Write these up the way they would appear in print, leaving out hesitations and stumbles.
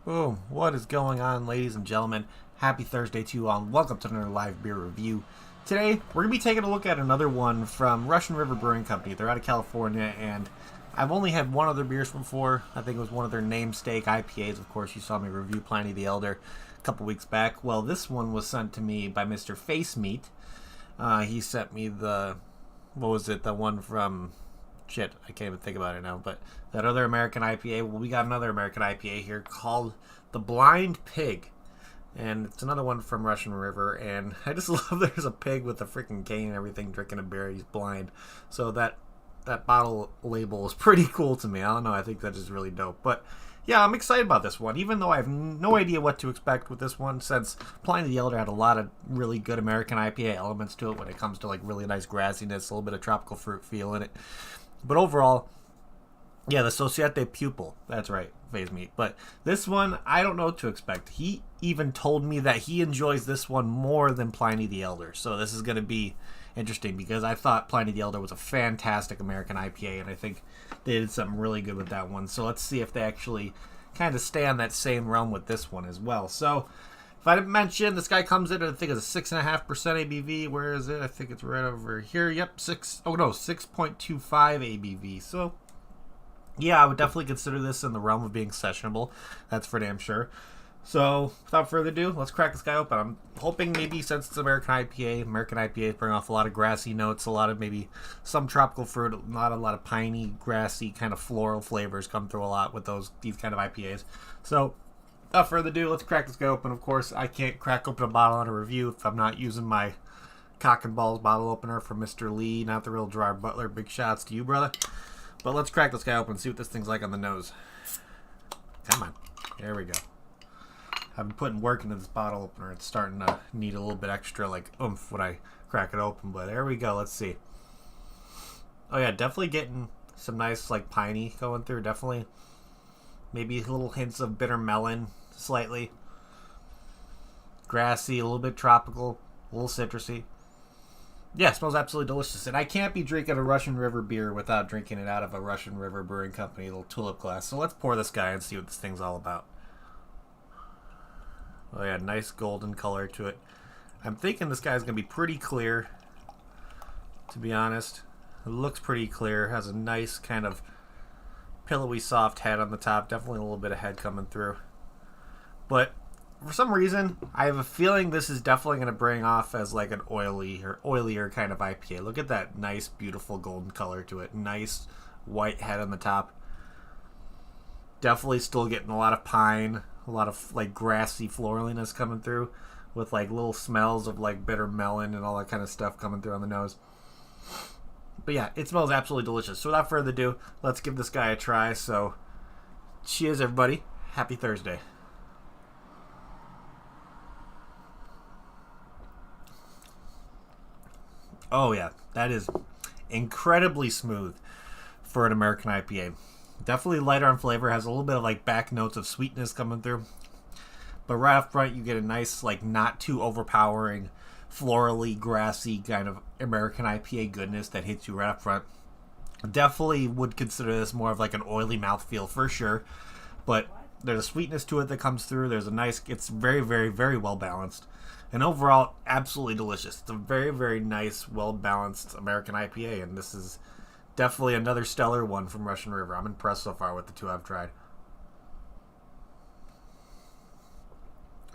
Boom. What is going on, ladies and gentlemen? Happy Thursday to you all, and welcome to another live beer review. Today, we're going to be taking a look at another one from Russian River Brewing Company. They're out of California, and I've only had one other beers before. I think it was one of their namesake IPAs. Of course, you saw me review Pliny the Elder a couple weeks back. Well, this one was sent to me by Mr. Face Meat. He sent me the one from... Shit, I can't even think about it now, but that other American IPA, well, we got another American IPA here called The Blind Pig, and it's another one from Russian River, and I just love there's a pig with a freaking cane and everything drinking a beer. He's blind, so that bottle label is pretty cool to me. I don't know, I think that is really dope, but yeah, I'm excited about this one, even though I have no idea what to expect with this one, since Pliny the Elder had a lot of really good American IPA elements to it when it comes to like really nice grassiness, a little bit of tropical fruit feel in it. But overall, yeah, the Societe Pupil. That's right, Phase Meat. But this one, I don't know what to expect. He even told me that he enjoys this one more than Pliny the Elder. So this is going to be interesting because I thought Pliny the Elder was a fantastic American IPA, and I think they did something really good with that one. So let's see if they actually kind of stay on that same realm with this one as well. So if I didn't mention, this guy comes in at, I think it's a 6.5% ABV. Where is it? I think it's right over here. Yep, 6.25 ABV. So, yeah, I would definitely consider this in the realm of being sessionable. That's for damn sure. So, without further ado, let's crack this guy open. I'm hoping maybe since it's American IPAs bring off a lot of grassy notes, a lot of maybe some tropical fruit, not a lot of piney, grassy, kind of floral flavors come through a lot with these kind of IPAs. So, without further ado, let's crack this guy open. Of course, I can't crack open a bottle on a review if I'm not using my Cock and Balls bottle opener from Mr. Lee, not the real Gerard Butler. Big shots to you, brother. But let's crack this guy open and see what this thing's like on the nose. Come on. There we go. I've been putting work into this bottle opener. It's starting to need a little bit extra, like, oomph when I crack it open. But there we go. Let's see. Oh, yeah, definitely getting some nice, like, piney going through. Definitely. Maybe little hints of bitter melon, slightly. Grassy, a little bit tropical, a little citrusy. Yeah, it smells absolutely delicious. And I can't be drinking a Russian River beer without drinking it out of a Russian River Brewing Company little tulip glass. So let's pour this guy and see what this thing's all about. Oh yeah, nice golden color to it. I'm thinking this guy's going to be pretty clear, to be honest. It looks pretty clear. Has a nice kind of pillowy soft head on the top. Definitely a little bit of head coming through. But for some reason, I have a feeling this is definitely going to bring off as like an oilier kind of IPA. Look at that nice, beautiful golden color to it. Nice white head on the top. Definitely still getting a lot of pine, a lot of like grassy floraliness coming through with like little smells of like bitter melon and all that kind of stuff coming through on the nose. But yeah, it smells absolutely delicious. So without further ado, let's give this guy a try. So cheers, everybody. Happy Thursday. Oh yeah, that is incredibly smooth for an American IPA. Definitely lighter on flavor, has a little bit of like back notes of sweetness coming through. But right up front, you get a nice, like not too overpowering, florally, grassy kind of American IPA goodness that hits you right up front. Definitely would consider this more of like an oily mouthfeel for sure. But there's a sweetness to it that comes through. There's a nice, it's very, very, very well balanced. And overall, absolutely delicious. It's a very, very nice, well-balanced American IPA, and this is definitely another stellar one from Russian River. I'm impressed so far with the two I've tried.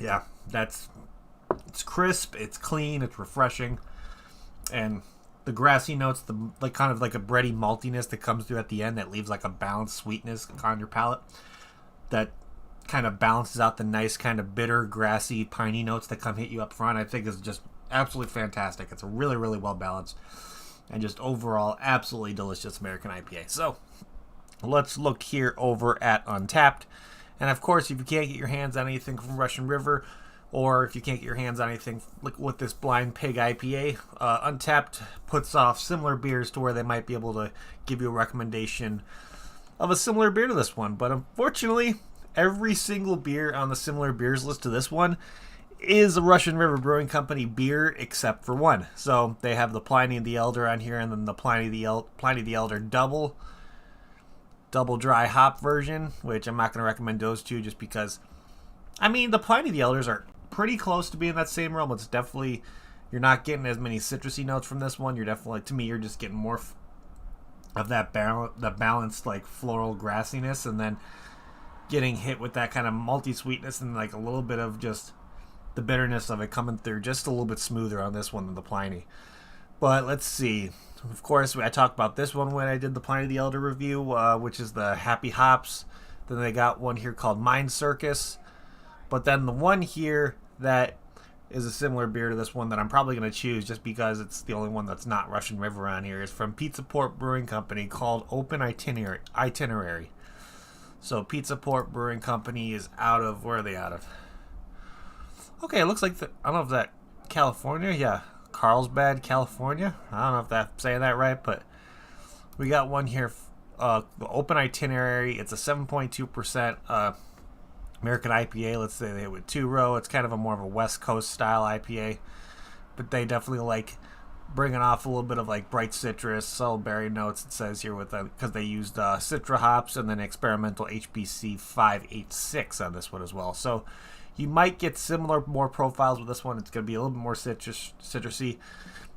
Yeah, it's crisp, it's clean, it's refreshing, and the grassy notes, the like kind of like a bready maltiness that comes through at the end that leaves like a balanced sweetness on your palate that kind of balances out the nice kind of bitter, grassy, piney notes that come hit you up front. I think is just absolutely fantastic. It's a really, really well balanced and just overall absolutely delicious American IPA. So let's look here over at Untapped. And of course, if you can't get your hands on anything from Russian River, or if you can't get your hands on anything like with this Blind Pig IPA, Untapped puts off similar beers to where they might be able to give you a recommendation of a similar beer to this one. But unfortunately, every single beer on the similar beers list to this one is a Russian River Brewing Company beer except for one. So they have the Pliny the Elder on here, and then the Pliny the Elder double dry hop version, which I'm not going to recommend those two just because I mean, the Pliny the Elders are pretty close to being that same realm. It's definitely, you're not getting as many citrusy notes from this one. You're definitely, to me, you're just getting more of that the balanced like floral grassiness, and then getting hit with that kind of malty sweetness and like a little bit of just the bitterness of it coming through just a little bit smoother on this one than the Pliny. But let's see. Of course, I talked about this one when I did the Pliny the Elder review, which is the Happy Hops. Then they got one here called Mind Circus. But then the one here that is a similar beer to this one that I'm probably going to choose just because it's the only one that's not Russian River on here is from Pizza Port Brewing Company called Open Itinerary. So Pizza Port Brewing Company is out of, where are they out of? Okay, it looks like, I don't know if that California, yeah, Carlsbad, California. I don't know if that's saying that right, but we got one here, the Open Itinerary. It's a 7.2% American IPA. Let's say they with 2-row. It's kind of a more of a West Coast style IPA, but they definitely like bringing off a little bit of like bright citrus, subtle berry notes. It says here with because they used Citra hops and then experimental HBC 586 on this one as well. So you might get similar more profiles with this one. It's going to be a little bit more citrusy.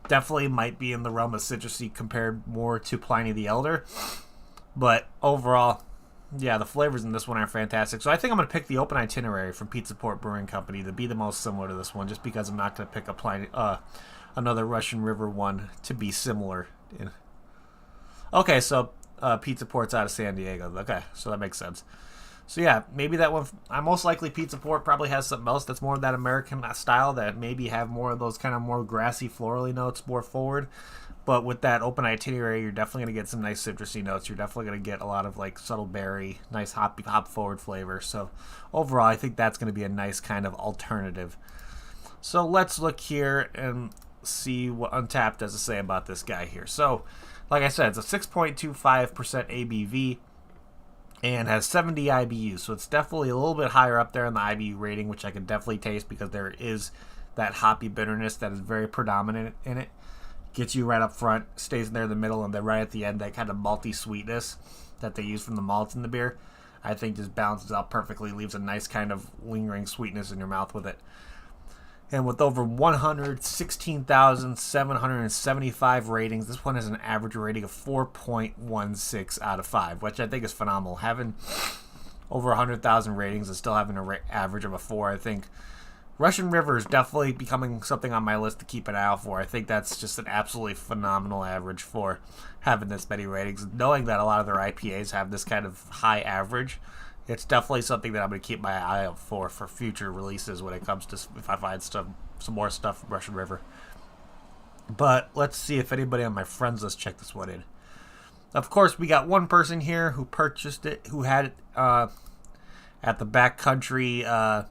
Definitely might be in the realm of citrusy compared more to Pliny the Elder. But overall, yeah, the flavors in this one are fantastic. So I think I'm going to pick the Open Itinerary from Pizza Port Brewing Company to be the most similar to this one, just because I'm not going to pick a another Russian River one to be similar. Okay, so Pizza Port's out of San Diego. Okay, so that makes sense. So yeah, maybe that one, most likely Pizza Port probably has something else that's more of that American style that maybe have more of those kind of more grassy florally notes more forward. But with that Open Itinerary, you're definitely going to get some nice citrusy notes. You're definitely going to get a lot of like subtle berry, nice hop forward flavor. So overall, I think that's going to be a nice kind of alternative. So let's look here and see what Untapped has to say about this guy here. So like I said, it's a 6.25% ABV. And has 70 IBUs, so it's definitely a little bit higher up there in the IBU rating, which I can definitely taste because there is that hoppy bitterness that is very predominant in it. Gets you right up front, stays there in the middle, and then right at the end, that kind of malty sweetness that they use from the malts in the beer, I think just balances out perfectly, leaves a nice kind of lingering sweetness in your mouth with it. And with over 116,775 ratings, this one has an average rating of 4.16 out of 5, which I think is phenomenal. Having over 100,000 ratings and still having an average of a 4, I think Russian River is definitely becoming something on my list to keep an eye out for. I think that's just an absolutely phenomenal average for having this many ratings. Knowing that a lot of their IPAs have this kind of high average, it's definitely something that I'm going to keep my eye out for future releases when it comes to if I find some more stuff from Russian River. But let's see if anybody on my friends list checked this one in. Of course, we got one person here who purchased it, who had it at the Backcountry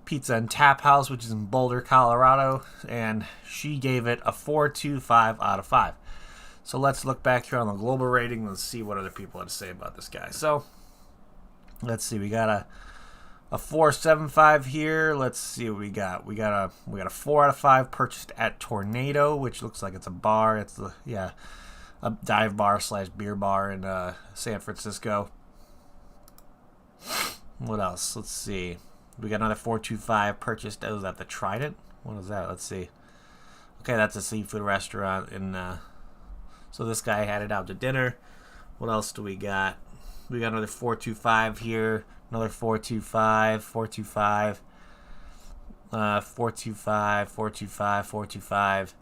Pizza and Tap House, which is in Boulder, Colorado, and she gave it a 4.25 out of 5. So let's look back here on the global rating and see what other people had to say about this guy. So let's see, we got a 4.75 here. Let's see what we got. We got a 4 out of 5 purchased at Tornado, which looks like it's a bar. It's a dive bar / beer bar in San Francisco. What else? Let's see. We got another 4.25 purchased. Oh, is that the Trident? What is that? Let's see. Okay, that's a seafood restaurant in. So this guy had it out to dinner. What else do we got? We got another 4.25 here. Another 4.25, 4.25, 4.25, 4.25,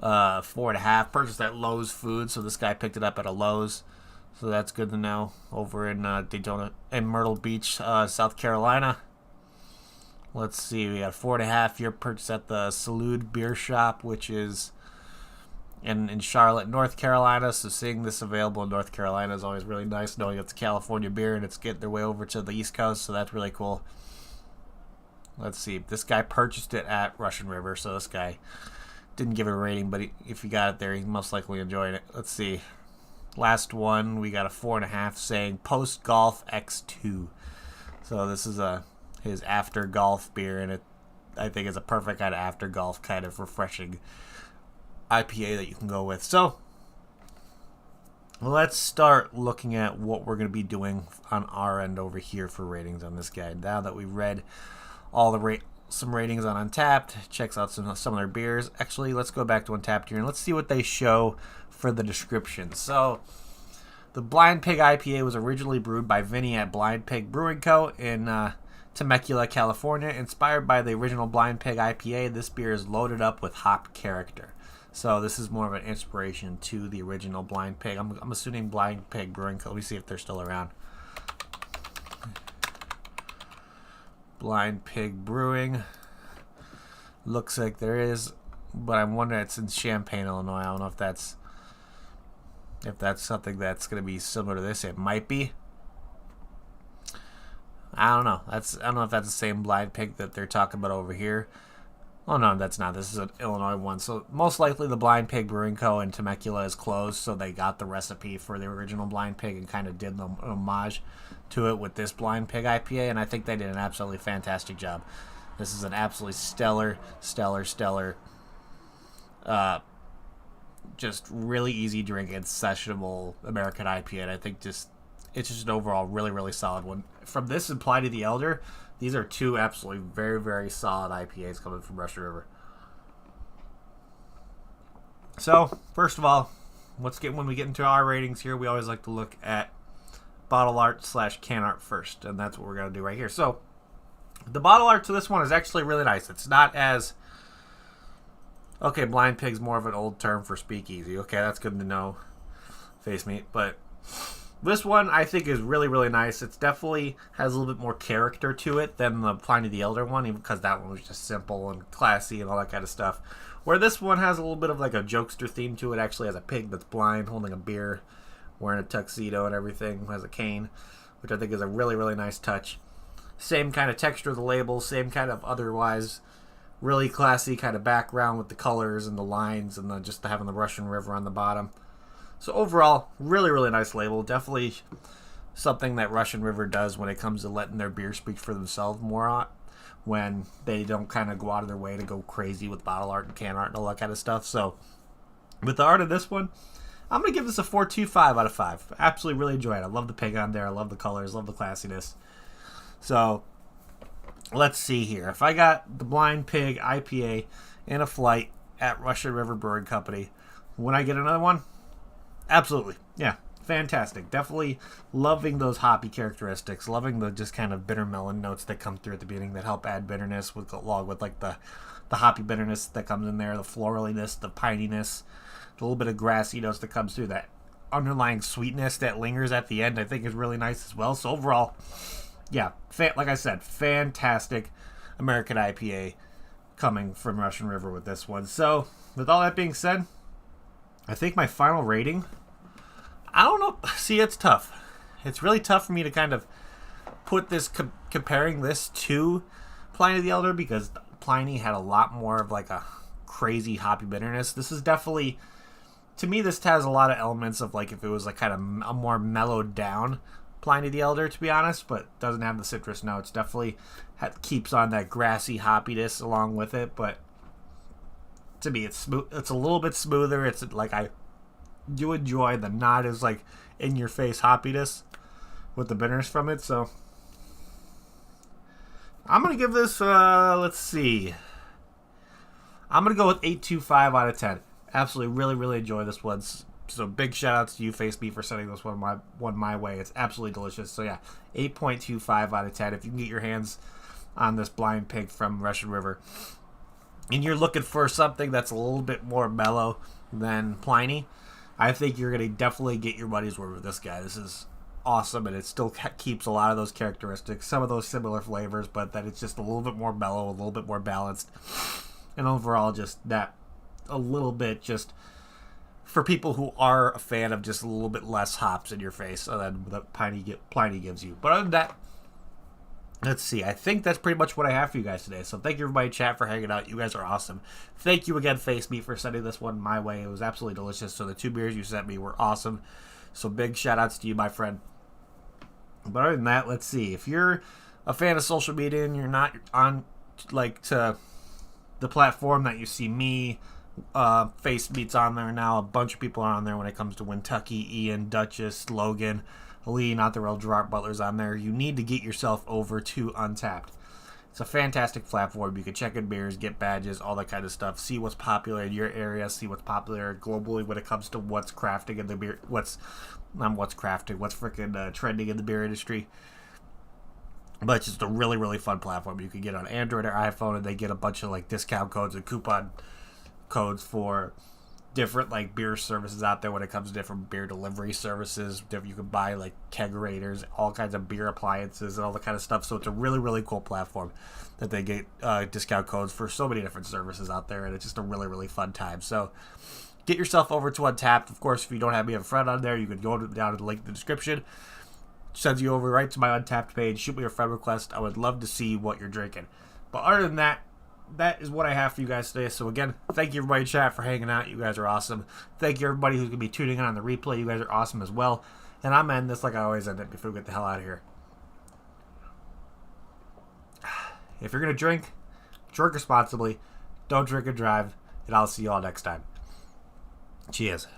4.25, 4.5. Purchased at Lowe's Food, so this guy picked it up at a Lowe's, so that's good to know. Over in Daytona and Myrtle Beach, South Carolina. Let's see, we got 4.5 here purchased at the Salud Beer Shop, which is in Charlotte, North Carolina. So seeing this available in North Carolina is always really nice, knowing it's a California beer and it's getting their way over to the East Coast, so that's really cool. Let's see, this guy purchased it at Russian River, so this guy didn't give it a rating, but if he got it there, he's most likely enjoying it. Let's see, last one, we got a 4.5 saying Post Golf X2. So this is his after golf beer, and I think it's a perfect kind of after golf kind of refreshing IPA that you can go with. So let's start looking at what we're going to be doing on our end over here for ratings on this guy. Now that we've read all the some ratings on Untapped, checks out some of their beers. Actually, let's go back to Untapped here and let's see what they show for the description. So, the Blind Pig IPA was originally brewed by Vinny at Blind Pig Brewing Co. in Temecula, California. Inspired by the original Blind Pig IPA, this beer is loaded up with hop character. So this is more of an inspiration to the original Blind Pig. I'm assuming Blind Pig Brewing Co. Let me see if they're still around. Blind Pig Brewing. Looks like there is, but I'm wondering, it's in Champaign, Illinois. I don't know if that's something that's going to be similar to this. It might be. I don't know. I don't know if that's the same Blind Pig that they're talking about over here. Oh, no, that's not. This is an Illinois one. So, most likely the Blind Pig Brewing Co. in Temecula is closed, so they got the recipe for the original Blind Pig and kind of did an homage to it with this Blind Pig IPA, and I think they did an absolutely fantastic job. This is an absolutely stellar, just really easy drink and sessionable American IPA, and I think it's just an overall really solid one. From this and Pliny the Elder, these are two absolutely very solid IPAs coming from Russian River. So, first of all, when we get into our ratings here, we always like to look at bottle art / can art first, and that's what we're going to do right here. So, the bottle art to this one is actually really nice. It's not as... Okay, Blind Pig's more of an old term for speakeasy. Okay, that's good to know, Face Meat, but... This one, I think, is really nice. It definitely has a little bit more character to it than the Pliny the Elder one, even because that one was just simple and classy and all that kind of stuff. Where this one has a little bit of like a jokester theme to it. Actually has a pig that's blind, holding a beer, wearing a tuxedo and everything, has a cane, which I think is a really nice touch. Same kind of texture of the label, same kind of otherwise really classy kind of background with the colors and the lines and just having the Russian River on the bottom. So overall, really nice label. Definitely something that Russian River does when it comes to letting their beer speak for themselves more on, when they don't kind of go out of their way to go crazy with bottle art and can art and all that kind of stuff. So with the art of this one, I'm going to give this a 4.25 out of 5. Absolutely really enjoy it. I love the pig on there. I love the colors. Love the classiness. So let's see here. If I got the Blind Pig IPA in a flight at Russian River Brewing Company, when I get another one, absolutely. Yeah. Fantastic. Definitely loving those hoppy characteristics. Loving the just kind of bitter melon notes that come through at the beginning that help add bitterness along with like the hoppy bitterness that comes in there, the flораliness, the pininess, the little bit of grassy notes that comes through, that underlying sweetness that lingers at the end, I think is really nice as well. So overall, yeah, like I said, fantastic American IPA coming from Russian River with this one. So with all that being said, I think my final rating, I don't know. See, it's tough. It's really tough for me to kind of put this, comparing this to Pliny the Elder, because Pliny had a lot more of like a crazy hoppy bitterness. This is definitely, to me, this has a lot of elements of like if it was like kind of a more mellowed down Pliny the Elder, to be honest, but doesn't have the citrus notes. Definitely keeps on that grassy hoppiness along with it, but to me, it's smooth. It's a little bit smoother. It's like I do enjoy the not as like in your face hoppiness with the bitterness from it. So I'm gonna give this let's see, I'm gonna go with 8.25 out of 10. Absolutely really enjoy this one. So big shout outs to you, Face Me, for sending this one my way. It's absolutely delicious. So yeah, 8.25 out of 10. If you can get your hands on this Blind Pig from Russian River and you're looking for something that's a little bit more mellow than Pliny, I think you're going to definitely get your money's worth with this guy. This is awesome, and it still keeps a lot of those characteristics, some of those similar flavors, but that it's just a little bit more mellow, a little bit more balanced, and overall just that a little bit just for people who are a fan of just a little bit less hops in your face than that Pliny gives you. But other than that, let's see. I think that's pretty much what I have for you guys today. So thank you, everybody in chat, for hanging out. You guys are awesome. Thank you again, Face Meat, for sending this one my way. It was absolutely delicious. So the 2 beers you sent me were awesome. So big shout-outs to you, my friend. But other than that, let's see. If you're a fan of social media and you're not on like to the platform that you see me, face meets on there now. A bunch of people are on there when it comes to Kentucky, Ian, Duchess, Logan, Lee, not the real Gerard Butler's on there. You need to get yourself over to Untapped. It's a fantastic platform. You can check in beers, get badges, all that kind of stuff. See what's popular in your area. See what's popular globally when it comes to what's crafting in the beer. What's freaking trending in the beer industry. But it's just a really, really fun platform. You can get on Android or iPhone, and they get a bunch of like discount codes and coupon codes for different like beer services out there when it comes to different beer delivery services. You can buy like kegerators, all kinds of beer appliances, and all that kind of stuff. So it's a really, really cool platform that they get discount codes for so many different services out there, and it's just a really, really fun time. So get yourself over to Untapped. Of course, if you don't have me a friend on there, you can go down to the link in the description. Sends you over right to my Untapped page. Shoot me a friend request. I would love to see what you're drinking. But other than that, that is what I have for you guys today. So again, thank you everybody in chat for hanging out. You guys are awesome. Thank you everybody who's going to be tuning in on the replay. You guys are awesome as well. And I'm ending this like I always end it before we get the hell out of here. If you're going to drink responsibly. Don't drink and drive. And I'll see you all next time. Cheers.